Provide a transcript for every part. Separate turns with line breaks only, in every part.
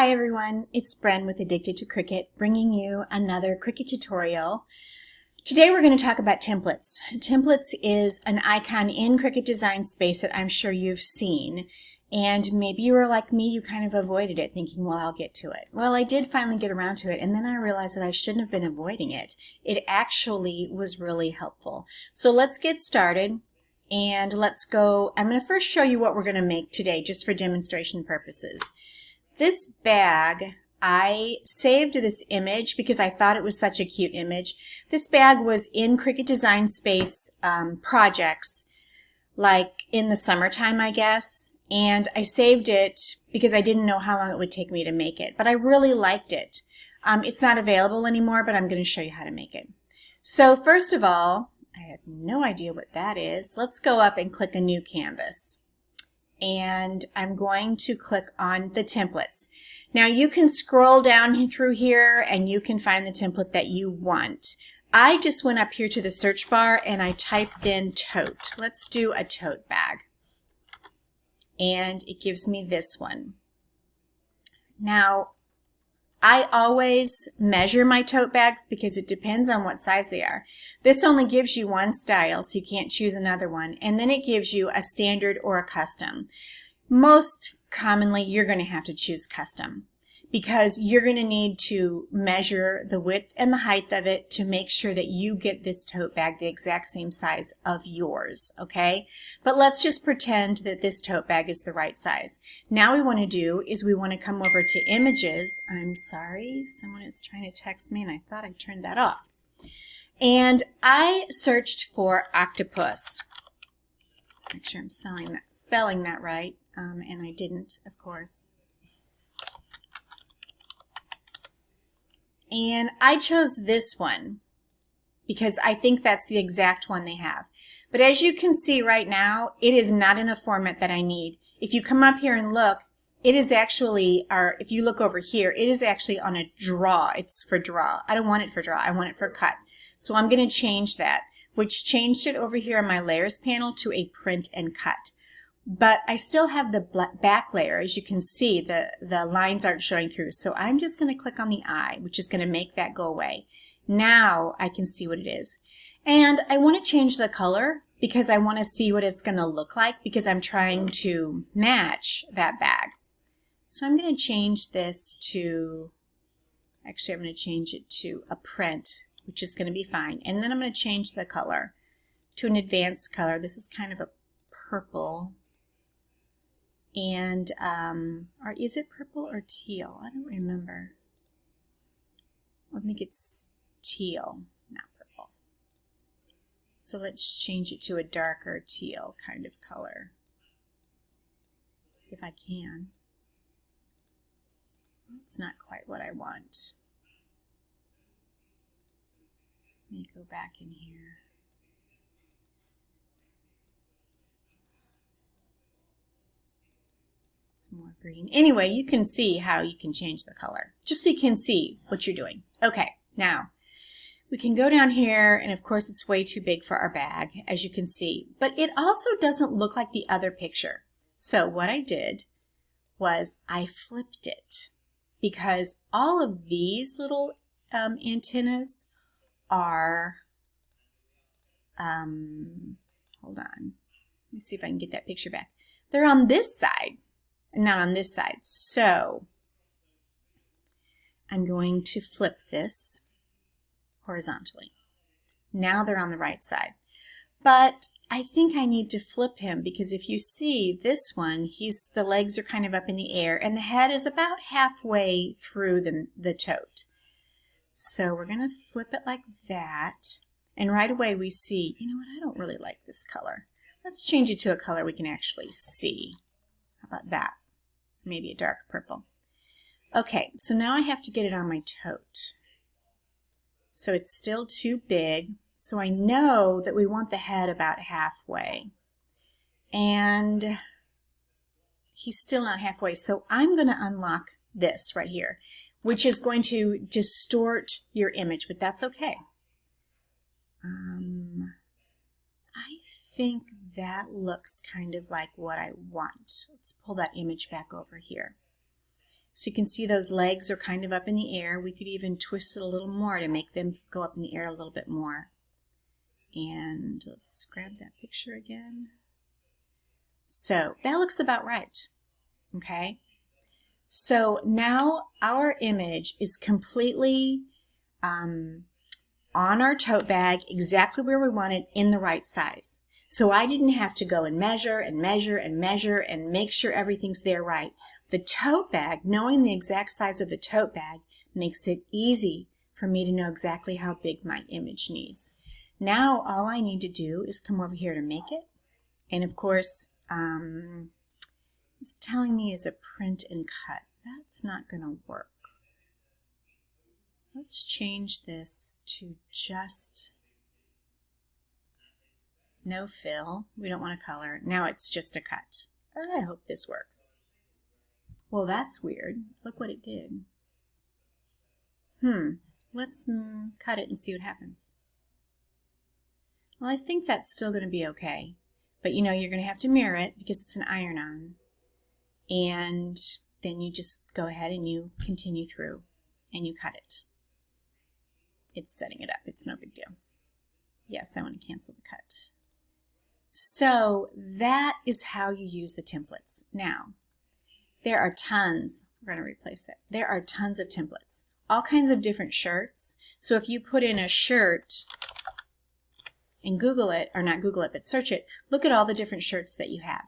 Hi everyone, it's Bren with Addicted to Cricut, bringing you another Cricut tutorial. Today we're going to talk about templates. Templates is an icon in Cricut Design Space that I'm sure you've seen, and maybe you were like me, you kind of avoided it thinking, well, I'll get to it. Well, I did finally get around to it, and then I realized that I shouldn't have been avoiding it. It actually was really helpful. So let's get started. And let's go. I'm going to first show you what we're going to make today just for demonstration purposes. This bag, I saved this image because I thought it was such a cute image. This bag was in Cricut Design Space projects, like in the summertime, I guess. And I saved it because I didn't know how long it would take me to make it. But I really liked it. It's not available anymore, but I'm going to show you how to make it. So first of all, I have no idea what that is. Let's go up and click a new canvas. And I'm going to click on the templates. Now you can scroll down through here and you can find the template that you want. I just went up here to the search bar and I typed in tote. Let's do a tote bag. And it gives me this one. Now, I always measure my tote bags because it depends on what size they are. This only gives you one style, so you can't choose another one. And then it gives you a standard or a custom. Most commonly, you're going to have to choose custom because you're going to need to measure the width and the height of it to make sure that you get this tote bag the exact same size of yours, okay? But let's just pretend that this tote bag is the right size. Now what we want to do is we want to come over to images. I'm sorry, someone is trying to text me and I thought I turned that off. And I searched for octopus. Make sure I'm spelling that right, and I didn't, of course. And I chose this one because I think that's the exact one they have. But as you can see right now, it is not in a format that I need. If you come up here and look, it is actually, or if you look over here, it is actually on a draw. It's for draw. I don't want it for draw. I want it for cut. So I'm going to change that, which changed it over here on my layers panel to a print and cut. But I still have the back layer. As you can see, the lines aren't showing through. So I'm just going to click on the eye, which is going to make that go away. Now I can see what it is. And I want to change the color because I want to see what it's going to look like because I'm trying to match that bag. So I'm going to change this to, actually I'm going to change it to a print, which is going to be fine. And then I'm going to change the color to an advanced color. This is kind of a purple. And, or is it purple or teal? I don't remember. I think it's teal, not purple. So let's change it to a darker teal kind of color, if I can. It's not quite what I want. Let me go back in here. More green. Anyway, you can see how you can change the color, just so you can see what you're doing. Okay, now we can go down here, and of course it's way too big for our bag, as you can see, but it also doesn't look like the other picture. So what I did was I flipped it because all of these little antennas are, hold on, let me see if I can get that picture back. They're on this side. Not on this side. So I'm going to flip this horizontally. Now they're on the right side. But I think I need to flip him because if you see this one, the legs are kind of up in the air and the head is about halfway through the tote. So we're going to flip it like that. And right away we see, you know what, I don't really like this color. Let's change it to a color we can actually see. How about that? Maybe a dark purple. Okay, so now I have to get it on my tote. So it's still too big. So I know that we want the head about halfway. And he's still not halfway. So I'm going to unlock this right here, which is going to distort your image, but that's okay. I think that looks kind of like what I want. Let's pull that image back over here. So you can see those legs are kind of up in the air. We could even twist it a little more to make them go up in the air a little bit more. And let's grab that picture again. So that looks about right. Okay. So now our image is completely on our tote bag, exactly where we want it, in the right size. So I didn't have to go and measure and measure and measure and make sure everything's there right. The tote bag, knowing the exact size of the tote bag, makes it easy for me to know exactly how big my image needs. Now all I need to do is come over here to make it. And of course, it's telling me is a print and cut. That's not going to work. Let's change this to just no fill. We don't want to color. Now it's just a cut. I hope this works. Well, that's weird. Look what it did. Let's cut it and see what happens. Well, I think that's still going to be okay. But you know, you're going to have to mirror it because it's an iron-on. And then you just go ahead and you continue through and you cut it. It's setting it up. It's no big deal. Yes, I want to cancel the cut. So that is how you use the templates. Now, there are tons. We're going to replace that. There are tons of templates. All kinds of different shirts. So if you put in a shirt and Google it, or not Google it, but search it, look at all the different shirts that you have.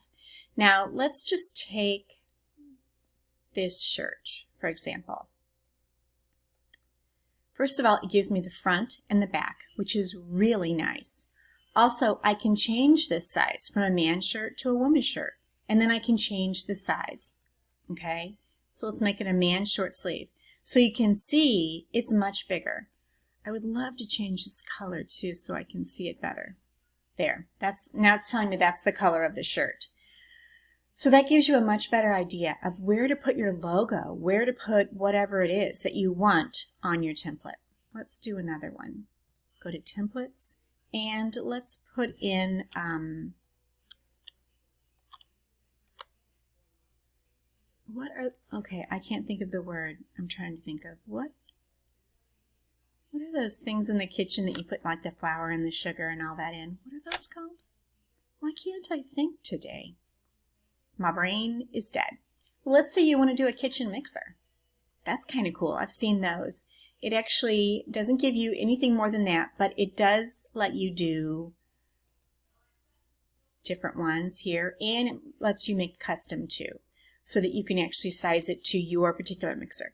Now, let's just take this shirt, for example. First of all, it gives me the front and the back, which is really nice. Also, I can change this size from a man's shirt to a woman's shirt, and then I can change the size. Okay, so let's make it a man's short sleeve. So you can see it's much bigger. I would love to change this color too so I can see it better. There, now it's telling me that's the color of the shirt. So that gives you a much better idea of where to put your logo, where to put whatever it is that you want on your template. Let's do another one. Go to templates and let's put in okay, I can't think of the word I'm trying to think of. What are those things in the kitchen that you put like the flour and the sugar and all that in? What are those called? Why can't I think today? My brain is dead. Well, let's say you want to do a kitchen mixer. That's kind of cool. I've seen those. It actually doesn't give you anything more than that, but it does let you do different ones here, and it lets you make custom too, so that you can actually size it to your particular mixer.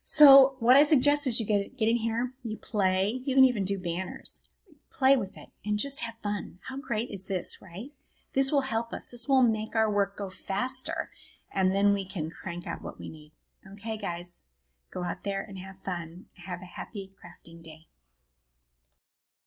So what I suggest is you get in here, you play, you can even do banners. Play with it and just have fun. How great is this, right? This will help us. This will make our work go faster, and then we can crank out what we need. Okay, guys, go out there and have fun. Have a happy crafting day.